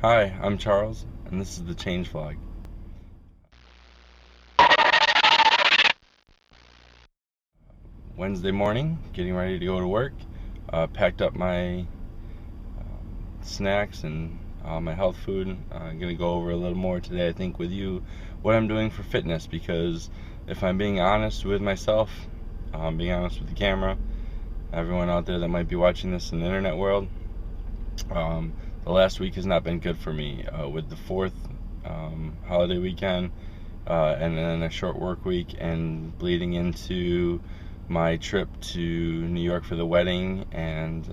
Hi, I'm Charles, and this is the ChangeVlog. Wednesday morning, getting ready to go to work. Packed up my snacks and my health food. I'm going to go over a little more today, I think, with you what I'm doing for fitness because if I'm being honest with myself, being honest with the camera, everyone out there that might be watching this in the internet world, um, the last week has not been good for me with the fourth holiday weekend and then a short work week and bleeding into my trip to New York for the wedding and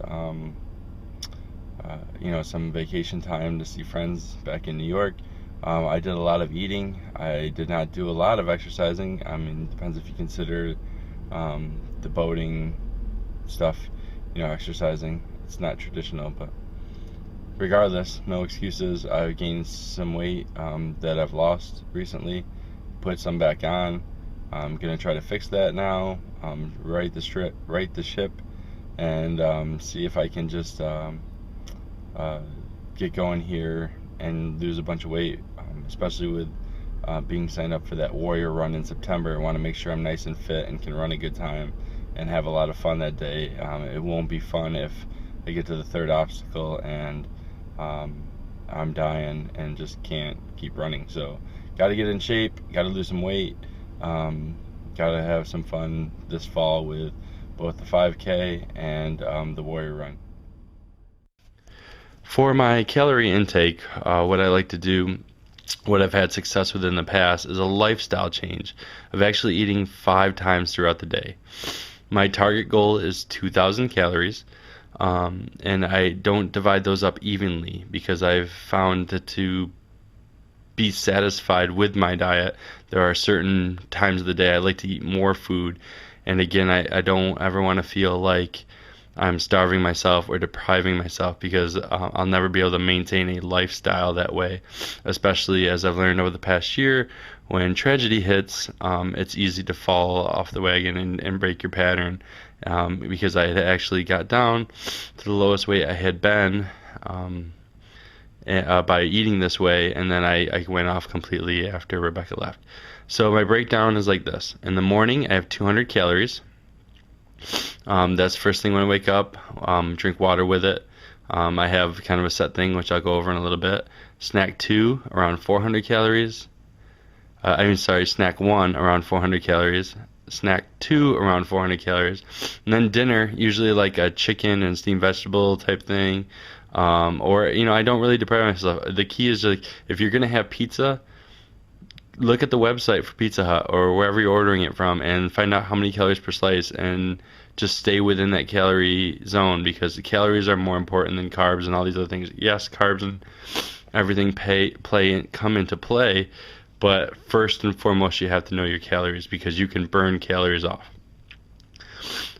some vacation time to see friends back in New York. I did a lot of eating. I did not do a lot of exercising. I mean, it depends if you consider the boating stuff, exercising. It's not traditional, but regardless, no excuses. I've gained some weight that I've lost recently, put some back on. I'm gonna try to fix that now. Right the ship, and see if I can just uh, get going here and lose a bunch of weight, especially with being signed up for that Warrior Run in September. I want to make sure I'm nice and fit and can run a good time and have a lot of fun that day. It won't be fun if I get to the third obstacle and um, I'm dying and just can't keep running. So, got to get in shape, got to lose some weight, um, got to have some fun this fall with both the 5K and the Warrior Run. For my calorie intake, what I like to do, what I've had success with in the past, is a lifestyle change of actually eating 5 times throughout the day. My target goal is 2,000 calories, and I don't divide those up evenly because I've found that to be satisfied with my diet, there are certain times of the day I like to eat more food. And again, I don't ever want to feel like I'm starving myself or depriving myself because I'll never be able to maintain a lifestyle that way, especially as I've learned over the past year. When tragedy hits, it's easy to fall off the wagon and break your pattern because I had actually got down to the lowest weight I had been. By eating this way, and then I went off completely after Rebecca left. So my breakdown is like this. In the morning, I have 200 calories. That's first thing when I wake up. Drink water with it. I have kind of a set thing, which I'll go over in a little bit. Snack 2, around 400 calories. Snack 1, around 400 calories. Snack 2, around 400 calories. And then dinner, usually like a chicken and steamed vegetable type thing. I don't really deprive myself. The key is like, if you're gonna have pizza, look at the website for Pizza Hut or wherever you're ordering it from and find out how many calories per slice and just stay within that calorie zone because the calories are more important than carbs and all these other things. Yes, carbs and everything come into play, but first and foremost, you have to know your calories because you can burn calories off.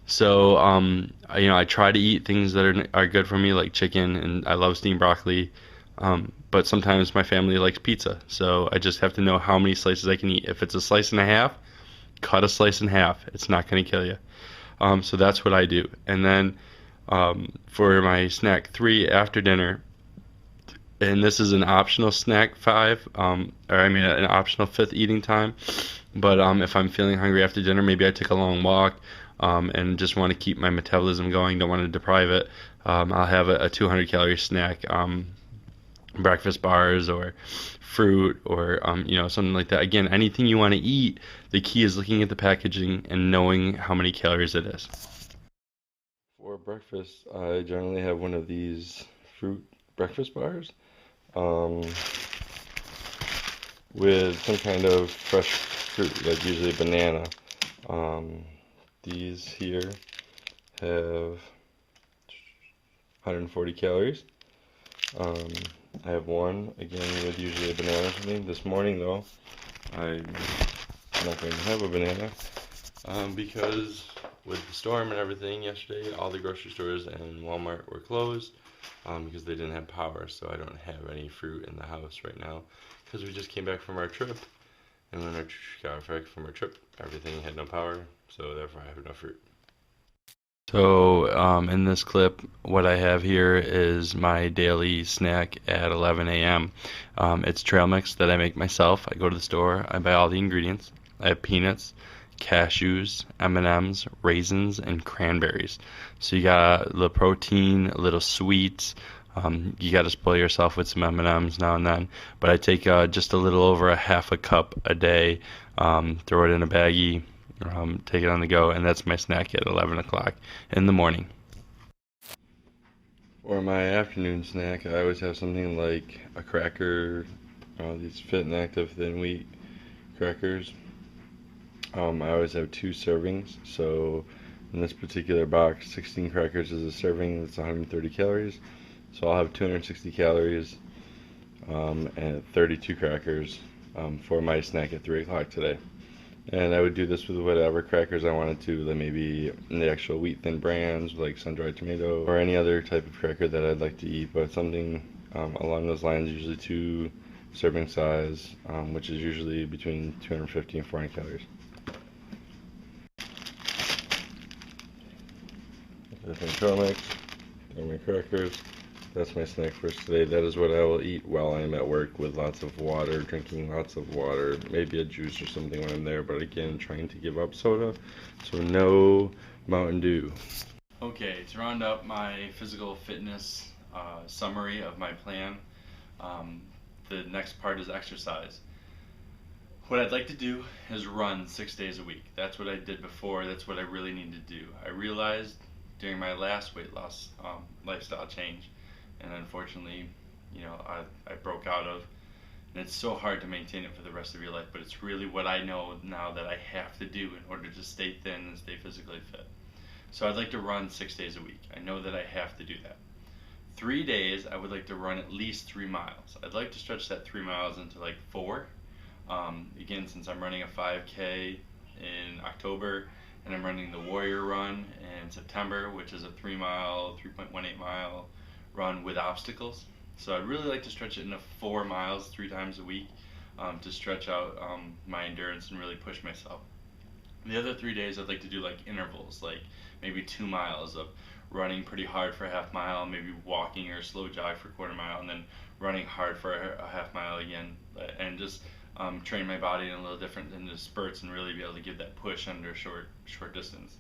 So, I try to eat things that are good for me, like chicken, and I love steamed broccoli. But sometimes my family likes pizza, so I just have to know how many slices I can eat. If it's a slice and a half, cut a slice in half. It's not going to kill you. So that's what I do. And then for my snack 3 after dinner, and this is an optional snack 5, an optional 5th eating time. But if I'm feeling hungry after dinner, maybe I take a long walk and just want to keep my metabolism going, don't want to deprive it. I'll have a 200 calorie snack, breakfast bars or fruit or something like that. Again, anything you want to eat, the key is looking at the packaging and knowing how many calories it is. For breakfast, I generally have one of these fruit breakfast bars um, with some kind of fresh fruit, like usually a banana. Um, these here have 140 calories. I have one, again, with usually a banana or something. This morning, though, I'm not going to have a banana because with the storm and everything yesterday, all the grocery stores and Walmart were closed because they didn't have power, so I don't have any fruit in the house right now because we just came back from our trip, and when I got back from our trip, everything had no power, so therefore I have no fruit. So in this clip, what I have here is my daily snack at 11 a.m. It's trail mix that I make myself. I go to the store, I buy all the ingredients. I have peanuts, cashews, M&Ms, raisins, and cranberries. So you got the protein, a little sweet. You got to spoil yourself with some M&Ms now and then. But I take just a little over a half a cup a day, throw it in a baggie, take it on the go, and that's my snack at 11 o'clock in the morning. For my afternoon snack, I always have something like a cracker, these Fit and Active thin wheat crackers. I always have 2 servings, so in this particular box, 16 crackers is a serving. That's 130 calories. So I'll have 260 calories and 32 crackers for my snack at 3 o'clock today. And I would do this with whatever crackers I wanted to, like maybe the actual wheat thin brands, like sun-dried tomato, or any other type of cracker that I'd like to eat, but something along those lines, usually 2 serving size, which is usually between 250 and 400 calories. Trail mix, throw my crackers. That's my snack for today. That is what I will eat while I'm at work, with lots of water, drinking lots of water, maybe a juice or something when I'm there, but again, trying to give up soda, so no Mountain Dew. Okay, to round up my physical fitness summary of my plan, the next part is exercise. What I'd like to do is run 6 days a week. That's what I did before. That's what I really need to do. I realized during my last weight loss lifestyle change, and unfortunately, I broke out of, and it's so hard to maintain it for the rest of your life, but it's really what I know now that I have to do in order to stay thin and stay physically fit. So I'd like to run 6 days a week. I know that I have to do that. 3 days, I would like to run at least 3 miles. I'd like to stretch that 3 miles into like 4. Again, since I'm running a 5K in October, and I'm running the Warrior Run in September, which is a 3.18 mile run with obstacles. So I'd really like to stretch it into 4 miles 3 times a week, to stretch out my endurance and really push myself. The other 3 days, I'd like to do like intervals, like maybe 2 miles of running pretty hard for a half mile, maybe walking or slow jog for a quarter mile, and then running hard for a half mile again, and just train my body in a little different than the spurts, and really be able to give that push under a short distance.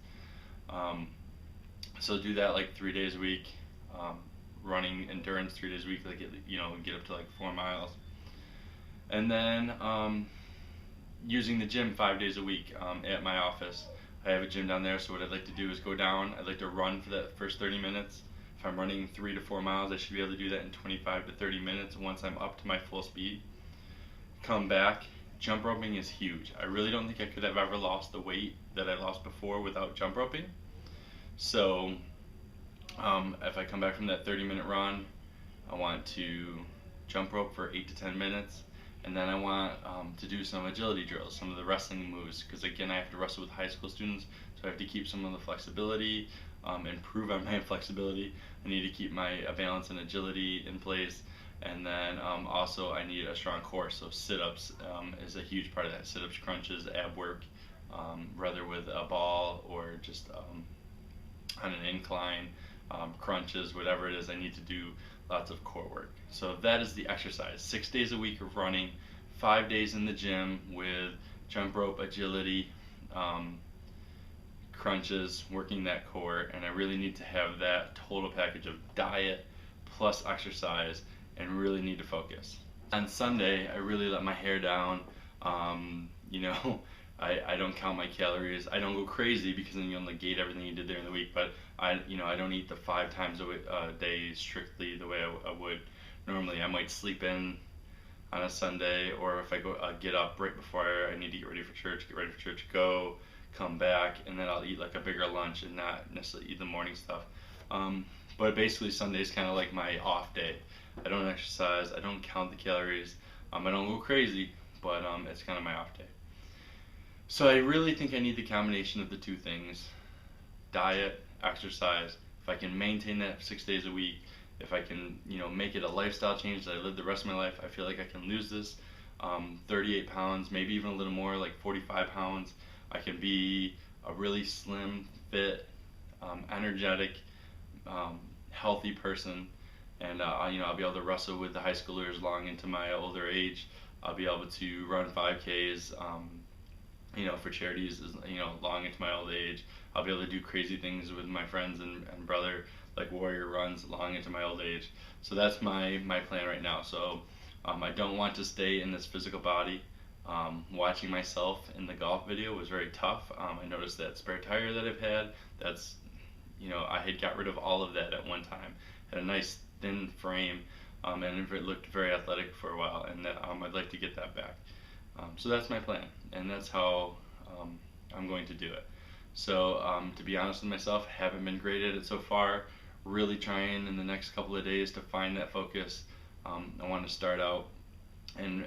So do that like 3 days a week, running endurance 3 days a week, like get up to like 4 miles, and then using the gym 5 days a week at my office. I have a gym down there, so what I'd like to do is go down. I'd like to run for that first 30 minutes. If I'm running 3 to 4 miles, I should be able to do that in 25 to 30 minutes once I'm up to my full speed. Come back. Jump roping is huge. I really don't think I could have ever lost the weight that I lost before without jump roping. So if I come back from that 30-minute run, I want to jump rope for 8 to 10 minutes, and then I want to do some agility drills, some of the wrestling moves, because again, I have to wrestle with high school students, so I have to keep some of the flexibility, improve on my flexibility. I need to keep my balance and agility in place, and then also I need a strong core, so sit-ups is a huge part of that. Sit-ups, crunches, ab work, whether with a ball or just on an incline, crunches, whatever it is, I need to do lots of core work. So that is the exercise. 6 days a week of running, 5 days in the gym with jump rope, agility, crunches, working that core, and I really need to have that total package of diet plus exercise, and really need to focus. On Sunday, I really let my hair down. I don't count my calories. I don't go crazy, because then you'll negate everything you did there in the week, but I don't eat the 5 times a day strictly the way I would normally. I might sleep in on a Sunday, or if I get up right before I need to get ready for church, go, come back, and then I'll eat like a bigger lunch and not necessarily eat the morning stuff. But basically Sunday is kind of like my off day. I don't exercise, I don't count the calories, I don't go crazy, but it's kind of my off day. So I really think I need the combination of the 2 things: diet, exercise. If I can maintain that 6 days a week, if I can make it a lifestyle change that I live the rest of my life, I feel like I can lose this 38 pounds, maybe even a little more, like 45 pounds. I can be a really slim, fit, energetic, healthy person, and I'll be able to wrestle with the high schoolers long into my older age. I'll be able to run 5Ks, for charities, long into my old age. I'll be able to do crazy things with my friends and brother, like warrior runs, long into my old age. So that's my plan right now. So I don't want to stay in this physical body. Watching myself in the golf video was very tough. I noticed that spare tire that I've had, that's, I had got rid of all of that at one time. Had a nice thin frame, and it looked very athletic for a while, and I'd like to get that back. So that's my plan, and that's how I'm going to do it. So to be honest with myself, haven't been great at it so far. Really trying in the next couple of days to find that focus. I want to start out and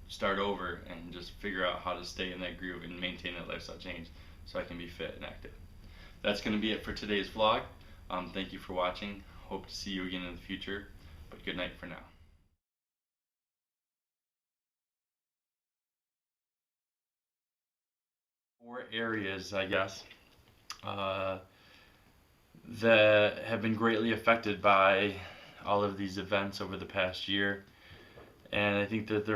start over and just figure out how to stay in that groove and maintain that lifestyle change so I can be fit and active. That's going to be it for today's vlog. Thank you for watching. Hope to see you again in the future, but good night for now. 4 areas, I guess, that have been greatly affected by all of these events over the past year, and I think that they're